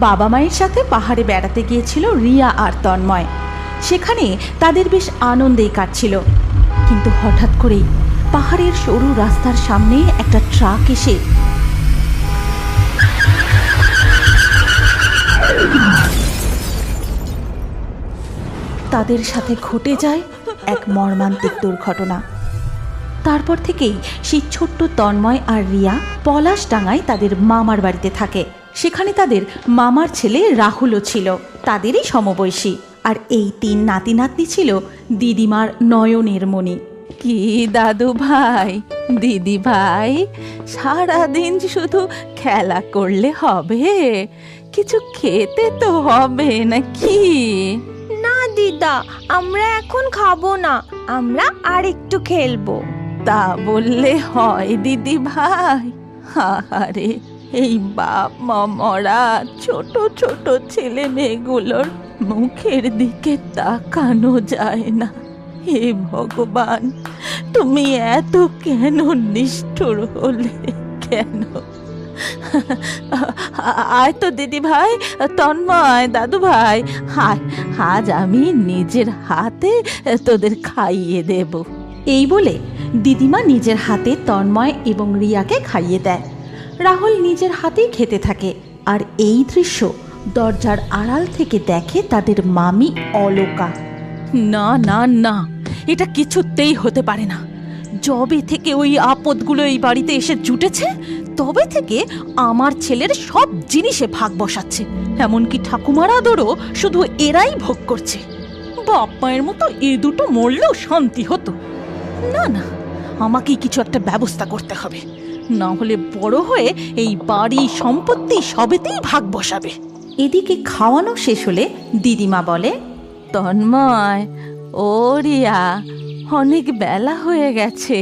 বাবা মায়ের সাথে পাহাড়ে বেড়াতে গিয়েছিল রিয়া আর তন্ময়। সেখানে তাদের বেশ আনন্দেই কাটছিল, কিন্তু হঠাৎ করেই পাহাড়ের সরু রাস্তার সামনে একটা ট্রাক এসে তাদের সাথে ঘটে যায় এক মর্মান্তিক দুর্ঘটনা। তারপর থেকেই সেই ছোট্ট তন্ময় আর রিয়া পলাশডাঙ্গায় তাদের মামার বাড়িতে থাকে। সেখানে তাদের মামার ছেলে রাহুলও ছিল, তাদেরই সমবয়সী। আর এই 3 নাতি নাতনি ছিল দিদিমার নয়নের মণি। কি দাদু ভাই, দিদি ভাই, সারাদিন শুধু খেলা করলে হবে? কিছু খেতে তো হবে নাকি? না দিদা, আমরা এখন খাবো না, আমরা আর একটু খেলবো। তা বললে হয় দিদি ভাই? আরে এই বাপ মা মরা ছোট ছোট ছেলে মেয়েগুলোর মুখের দিকে তাকানো যায় না। হে ভগবান, তুমি এত কেন নিষ্ঠুর হলে? কেন? আয় তো দিদি ভাই, তন্ময়, দাদু ভাই, আজ আমি নিজের হাতে তোদের খাইয়ে দেব। এই বলে দিদিমা নিজের হাতে তন্ময় এবং রিয়াকে খাইয়ে দেয়। রাহুল নিজের হাতেই খেতে থাকে। আর এই দৃশ্য দরজার আড়াল থেকে দেখে তাদের মামি অলকা। না না না, এটা কিছুতেই হতে পারে না। যবে থেকে ওই আপদগুলো এই বাড়িতে এসে জুটেছে, তবে থেকে আমার ছেলের সব জিনিসে ভাগ বসাচ্ছে। এমনকি ঠাকুমার আদরও শুধু এরাই ভোগ করছে। বাপ মায়ের মতো এ দুটো মরলেও শান্তি হতো। না না, আমাকেই কিছু একটা ব্যবস্থা করতে হবে, না হলে বড় হয়ে এই বাড়ি সম্পত্তি সবেতেই ভাগ বসাবে। এদিকে খাওয়ানো শেষ হলে দিদিমা বলে, তন্ময়, ও রিয়া, অনেক বেলা হয়ে গেছে,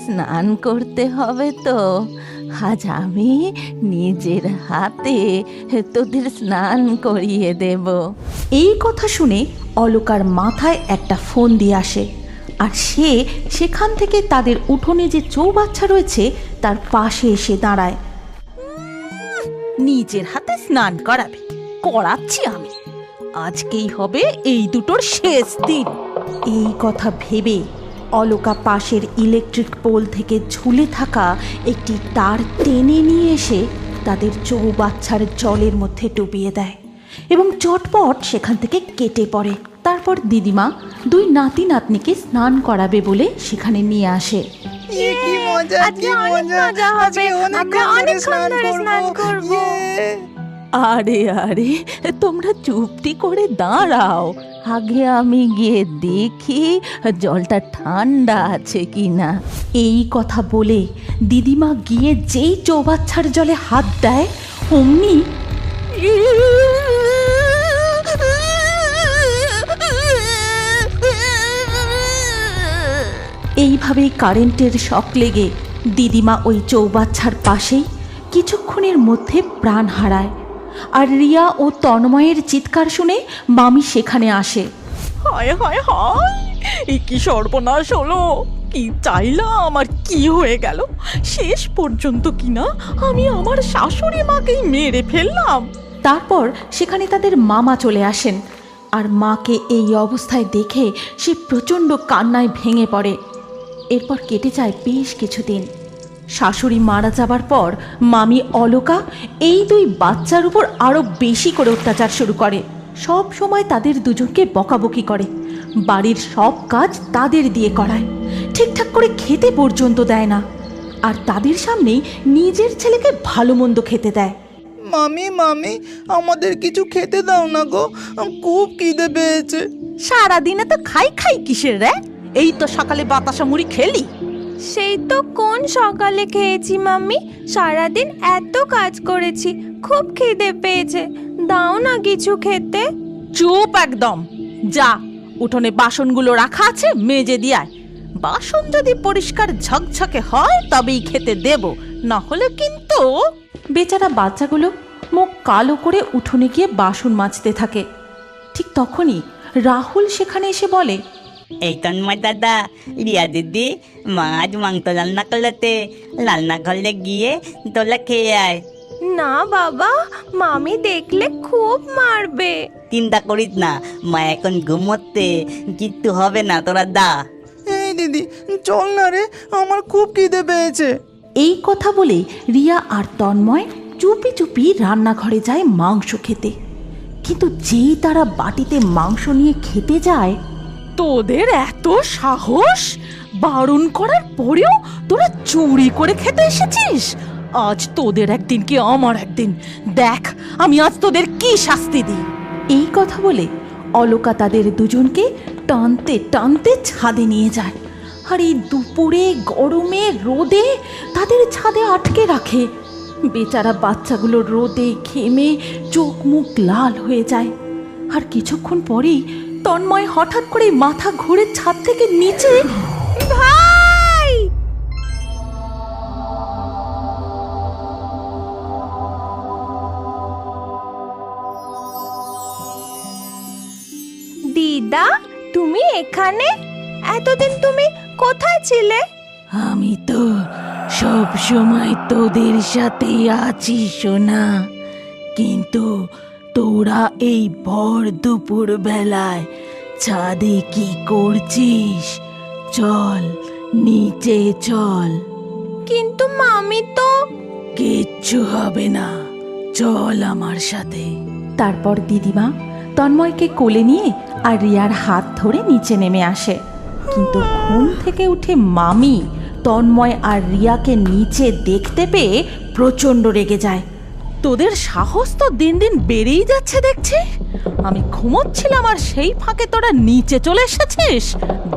স্নান করতে হবে তো। আজ আমি নিজের হাতে তোদের স্নান করিয়ে দেব। এই কথা শুনে অলকার মাথায় একটা ফোন দিয়ে আসে, আর সে সেখান থেকে তাদের উঠোনে যে চৌবাচ্চা রয়েছে তার পাশে এসে দাঁড়ায়। নিজের হাতে স্নান করাবে? করাচ্ছি আমি, আজকেই হবে এই দুটোর শেষ দিন। এই কথা ভেবে অলকা পাশের ইলেকট্রিক পোল থেকে ঝুলে থাকা একটি তার টেনে নিয়ে এসে তাদের চৌবাচ্চার জলের মধ্যে ডুবিয়ে দেয় এবং চটপট সেখান থেকে কেটে পড়ে। তারপর দিদিমা 2 নাতি নাতনিকে স্নান করাবে বলে সেখানে নিয়ে আসে। কি মজা, কি মজা হবে, আমরা অনেকক্ষণ ধরে স্নান করব। আরে আরে, তোমরা চুপটি করে দাঁড়াও, আগে আমি গিয়ে দেখি জলটা ঠান্ডা আছে কিনা। এই কথা বলে দিদিমা গিয়ে যেই চৌবাচ্চার জলে হাত দেয়, অমনি এইভাবেই কারেন্টের শক লেগে দিদিমা ওই চৌবাচ্চার পাশেই কিছুক্ষণের মধ্যে প্রাণ হারায়। আর রিয়া ও তন্ময়ের চিৎকার শুনে মামি সেখানে আসে। হায় হায় হায়, এই কি সর্বনাশ হলো! কি চাইলাম আর কি হয়ে গেল! শেষ পর্যন্ত কিনা আমি আমার শাশুড়ি মাকেই মেরে ফেললাম। তারপর সেখানে তাদের মামা চলে আসেন, আর মাকে এই অবস্থায় দেখে সে প্রচণ্ড কান্নায় ভেঙে পড়ে। এরপর কেটে যায় বেশ কিছুদিন। শাশুড়ি মারা যাবার পর মামি অলকা এই 2 বাচ্চার উপর আরো বেশি করে অত্যাচার শুরু করে। সব সময় তাদের দুজনকে বকাবকি করে, বাড়ির সব কাজ তাদের দিয়ে করায়, ঠিকঠাক করে খেতে পর্যন্ত দেয় না। আর তাদের সামনেই নিজের ছেলেকে ভালো মন্দ খেতে দেয়। মামি মামি, আমাদের কিছু খেতে দাও না গো, খুব খিদে পেয়েছে। সারাদিনে তো খাই খাই কিসের রে? এই তো সকালে বাতাসা মুড়ি খেলি। সেই তো কোন সকালে খেয়েছি মাম্মি, সারাদিন এত কাজ করেছি, খুব খিদে পেয়েছে, দাও না কিছু খেতে। চুপ একদম! যা, উঠোনে বাসনগুলো রাখা আছে, মেজে দিয়ে আয়। বাসন যদি পরিষ্কার ঝকঝকে হয় তবেই খেতে দেব, না হলে কিন্তু। বেচারা বাচ্চাগুলো মুখ কালো করে উঠোনে গিয়ে বাসন মাজতে থাকে। ঠিক তখনই রাহুল সেখানে এসে বলে, এই তন্ময় দাদা, রিয়া দিদি মাছ মাংস রান্না করলেতে, রান্না ঘরে গিয়ে তোলা খেয়ে আয়। না বাবা, মামি দেখলে খুব মারবে। চিন্তা করিস না, মা এখন ঘুমোতে, কিচ্ছু হবে না, তোরা দা। এই দিদি, চল না রে, আমার খুব খিদে পেয়েছে। এই কথা বলে রিয়া আর তন্ময় চুপি চুপি রান্নাঘরে যায় মাংস খেতে। কিন্তু যেই তারা বাটিতে মাংস নিয়ে খেতে যায়, তোদের এত সাহস! বারণ করার পরেও তোরা চুরি করে খেতে এসেছিস। আজ তোদের একদিন কি আমার একদিন, দেখ আমি আজ তোদের কি শাস্তি দিই। এই কথা বলে অলকা তাদের দুজনকে টানতে টানতে ছাদে নিয়ে যায়। আর এই দুপুরে গরমে রোদে তাদের ছাদে আটকে রাখে। বেচারা বাচ্চাগুলো রোদে ঘেমে চোখ মুখ লাল হয়ে যায়। আর কিছুক্ষণ পরেই তন্ময় হঠাৎ করে মাথা ঘুরে ছাদ থেকে নিচে, ভাই! দিদা, তুমি এখানে? এতদিন তুমি কোথায় ছিলে? আমি তো সব সময় তোদের সাথে আছি সোনা, কিন্তু তোরা এই ভর দুপুর বেলায় ছাদে কি করছিস? চল নিচে চল। কিন্তু মামি তো। কিচ্ছু হবে না, চল আমার সাথে। তারপর দিদিমা তন্ময়কে কোলে নিয়ে আর রিয়ার হাত ধরে নিচে নেমে আসে। কিন্তু ঘুম থেকে উঠে মামি তন্ময় আর রিয়াকে নিচে দেখতে পেয়ে প্রচণ্ড রেগে যায়। তোদের সাহস তো দিন দিন বেড়েই যাচ্ছে দেখছি। আমি ঘুমোচ্ছিলাম আর সেই ফাঁকে তোরা নিচে চলে এসেছিস।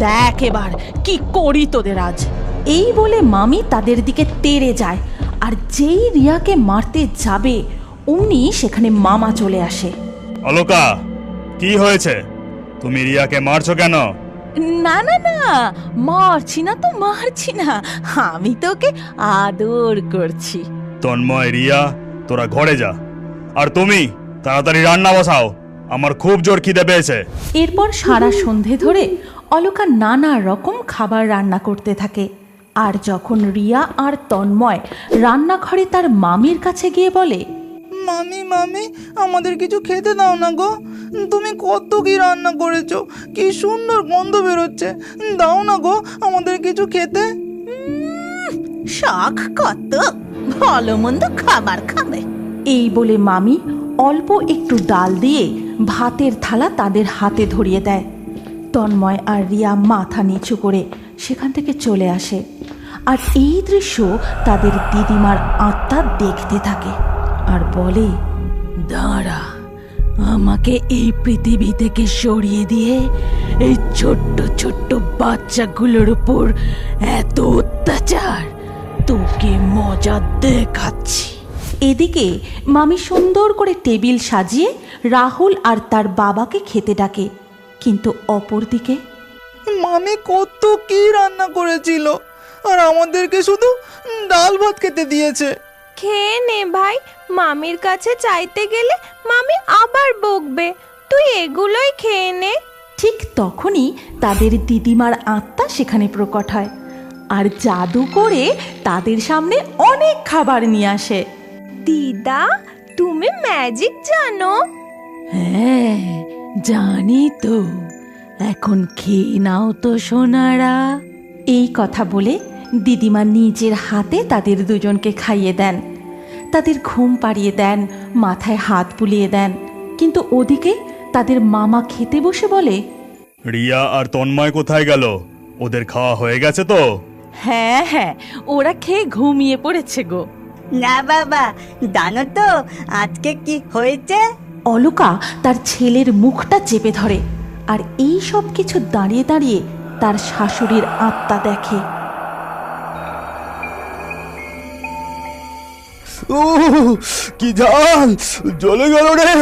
দেখ এবার কি করি তোদের আজ। এই বলে মামি তাদের দিকে তেড়ে যায়। আর যেই রিয়াকে মারতে যাবে অমনি সেখানে মামা চলে আসে। অলকা, কি হয়েছে? তুমি রিয়াকে মারছো কেন? না না না, মারছি না তো মারছি না, আমি তোকে আদর করছি। তন্ময়, রিয়া, তোরা ঘরে যা। আর তুমি তাড়াতাড়ি রান্না বসাও, আমার খুব জোর খিদে পেয়েছে। এরপর সারা সন্ধে ধরে অলকা নানা রকম খাবার রান্না করতে থাকে। আর যখন রিয়া আর তন্ময় রান্নাঘরে তার মামির কাছে গিয়ে বলে, মামি মামি, আমাদের কিছু খেতে দাও না গো, তুমি কত কি রান্না করেছো, কি সুন্দর গন্ধ বেরোচ্ছে, দাও না গো আমাদের কিছু খেতে। শখ কত, ভালো মন্দ খাবার খাবে। এই বলে মামি অল্প একটু ডাল দিয়ে ভাতের থালা তাদের হাতে ধরিয়ে দেয়। তন্ময় আর রিয়া মাথা নিচু করে সেখান থেকে চলে আসে। আর এই দৃশ্য তাদের দিদিমার আত্মা দেখতে থাকে আর বলে, দাঁড়া, আমাকে এই পৃথিবী থেকে সরিয়ে দিয়ে এই ছোট্ট ছোট্ট বাচ্চাগুলোর উপর এত অত্যাচার, তোকে মজা দেখাচ্ছি। এদিকে মামি সুন্দর করে টেবিল সাজিয়ে রাহুল আর তার বাবাকে খেতে ডাকে। কিন্তু অপরদিকে মামি কত কি রান্না করেছিল, আর আমাদেরকে শুধু ডাল ভাত খেতে দিয়েছে। খেয়ে নে ভাই, মামির কাছে চাইতে গেলে মামি আবার বকবে। তুই এগুলোই খেয়ে নে। ঠিক তখনই তাদের দিদিমার আত্মা সেখানে প্রকট হয় আর জাদু করে তাদের সামনে অনেক খাবার নিয়ে আসে। দিদা, তুমি ম্যাজিক জানো? হ্যাঁ জানি তো, এখন খেয়ে নাও তো সোনারা। এই কথা বলে দিদিমা নিজের হাতে তাদের দুজনকে খাইয়ে দেন। তাদের ঘুম পাড়িয়ে দেন, মাথায় হাত বুলিয়ে দেন। কিন্তু ওদিকে তাদের মামা খেতে বসে বলে, রিয়া আর তন্ময় কোথায় গেল? ওদের খাওয়া হয়ে গেছে তো? হ্যাঁ হ্যাঁ, ওরা খেয়ে ঘুমিয়ে পড়েছে গো। না বাবা, জানো তো আজকে কি হয়েছে? অলকা তার ছেলের মুখটা চেপে ধরে আর এই সব কিছু দাঁড়িয়ে দাঁড়িয়ে তার শাশুড়ির আত্মা দেখে। ও কি ঝাল, জ্বলে গেল রে।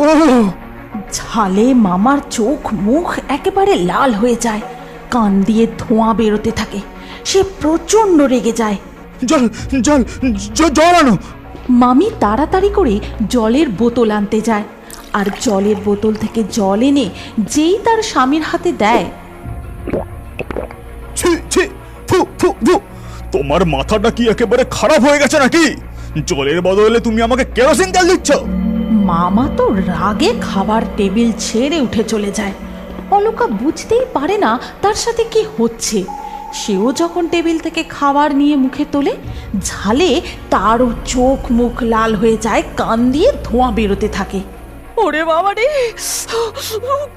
ও ঝালে মামার চোখ মুখ একেবারে লাল হয়ে যায়, কান দিয়ে ধোঁয়া বেরোতে থাকে। সে প্রচণ্ড রেগে যায়। জল জল জল আনো। মামি তাড়াতাড়ি করে জলের বোতল আনতে যায় আর জলের বোতল থেকে জল এনে যেই তার স্বামীর হাতে দেয়, ছি ছি, ফু ফু ফু, তোমার মাথাটা কি একেবারে খারাপ হয়ে গেছে নাকি? জলের বদলে তুমি আমাকে কেরোসিন তেল দিচ্ছ। মামা তো রাগে খাবার টেবিল ছেড়ে উঠে চলে যায়। অলকা বুঝতেই পারে না তার সাথে কি হচ্ছে। সেও যখন টেবিল থেকে খাবার নিয়ে মুখে তোলে, ঝালে তারও চোখ মুখ লাল হয়ে যায়, কান দিয়ে ধোঁয়া বেরোতে থাকে। ওরে বাবা রে,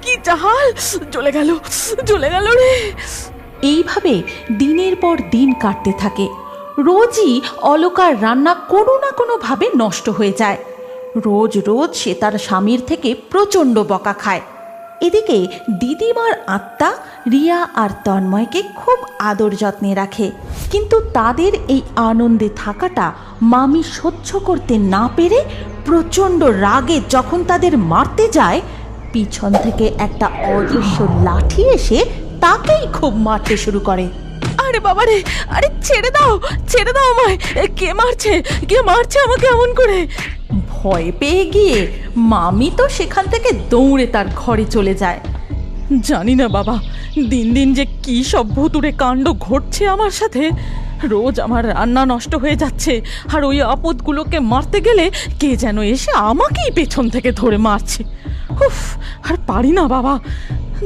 কি ঝাল! জ্বলে গেল রে। এইভাবে দিনের পর দিন কাটতে থাকে। রোজই অলকার রান্না কোনো না কোনোভাবে নষ্ট হয়ে যায়। রোজ রোজ সে তার স্বামীর থেকে প্রচণ্ড বকা খায়। এদিকে দিদিমার আত্মা রিয়া আর তন্ময়কে খুব আদর যত্নে রাখে, কিন্তু তাদের এই আনন্দে থাকাটা মামি সহ্য করতে না পেরে প্রচণ্ড রাগে যখন তাদের মারতে যায়, পিছন থেকে একটা অদৃশ্য লাঠি এসে তাকেই খুব মারতে শুরু করে। আরে বাবা রে, আরে ছেড়ে দাও আমায়! কে মারছে আমাকে এমন করে? ভয় পেয়ে গিয়ে মামি তো সেখান থেকে দৌড়ে তার ঘরে চলে যায়। জানি না বাবা, দিন দিন যে কি সব ভুতুড়ে কাণ্ড ঘটছে আমার সাথে। রোজ আমার রান্না নষ্ট হয়ে যাচ্ছে, আর ওই আপদগুলোকে মারতে গেলে কে যেন এসে আমাকেই পেছন থেকে ধরে মারছে। উফ, আর পারি না বাবা।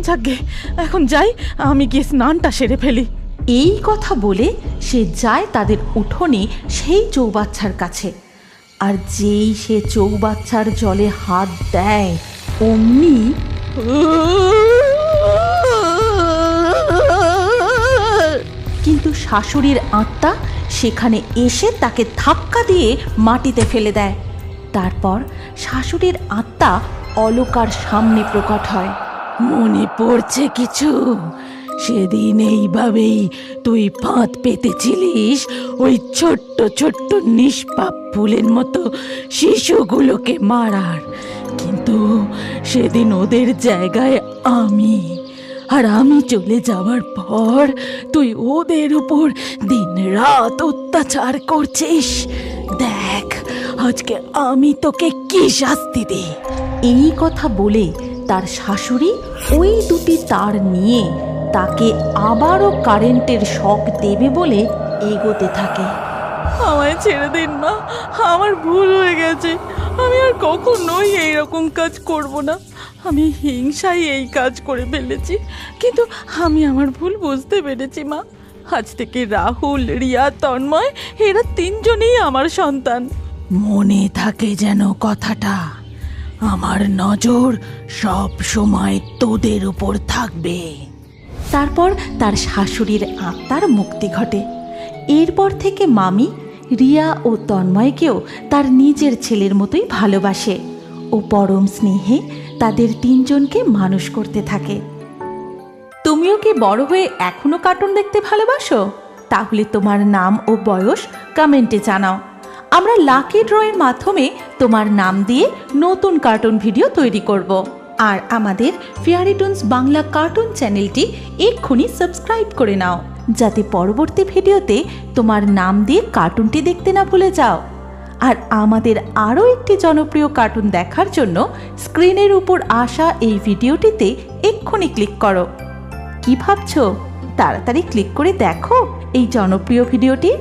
যাকগে, এখন যাই, আমি গিয়ে স্নানটা সেরে ফেলি। এই কথা বলে সে যায় তাদের উঠোনে সেই চৌবাচ্চার কাছে। আর যেই সে চৌবাচ্চার জলে হাত দেয়, অমনি কিন্তু শাশুড়ির আত্মা সেখানে এসে তাকে ধাক্কা দিয়ে মাটিতে ফেলে দেয়। তারপর শাশুড়ির আত্মা অলকার সামনে প্রকট হয়। মনে পড়ছে কিছু? সেদিন এইভাবেই তুই ফাঁদ পেতেছিলিস ওই ছোট্ট ছোট্ট নিষ্পাপ ফুলের মতো শিশুগুলোকে মারার, কিন্তু সেদিন ওদের জায়গায় আর আমি চলে যাওয়ার পর তুই ওদের উপর দিন রাত অত্যাচার করছিস। দেখ আজকে আমি তোকে কি শাস্তি দিই। এই কথা বলে তার শাশুড়ি ওই দুটি তার নিয়ে তাকে আবারও কারেন্টের শক দেবে বলে এগোতে থাকে। আমায় ছেড়ে দিন মা, আমার ভুল হয়ে গেছে। আমি আর কখনোই এইরকম কাজ করব না। আমি হিংসায় এই কাজ করে ফেলেছি, কিন্তু আমি আমার ভুল বুঝতে পেরেছি মা। আজ থেকে রাহুল, রিয়া, তন্ময় এরা তিনজনেই আমার সন্তান। মনে থাকে যেন কথাটা, আমার নজর সব সময় তোদের উপর থাকবে। তারপর তার শাশুড়ির আত্মার মুক্তি ঘটে। এরপর থেকে মামি রিয়া ও তন্ময়কেও তার নিজের ছেলের মতোই ভালোবাসে ও পরম স্নেহে তাদের তিনজনকে মানুষ করতে থাকে। তুমিও কি বড় হয়ে এখনো কার্টুন দেখতে ভালোবাসো? তাহলে তোমার নাম ও বয়স কমেন্টে জানাও। আমরা লাকি ড্রয়ের মাধ্যমে তোমার নাম দিয়ে নতুন কার্টুন ভিডিও তৈরি করব। আর আমাদের ফেয়ারি টুনস বাংলা কার্টুন চ্যানেলটি এক্ষুনি সাবস্ক্রাইব করে নাও, যাতে পরবর্তী ভিডিওতে তোমার নাম দিয়ে কার্টুনটি দেখতে না ভুলে যাও। আর আমাদের আরও একটি জনপ্রিয় কার্টুন দেখার জন্য স্ক্রিনের উপর আসা এই ভিডিওটিতে এক্ষুনি ক্লিক করো। কি ভাবছো? তাড়াতাড়ি ক্লিক করে দেখো এই জনপ্রিয় ভিডিওটি।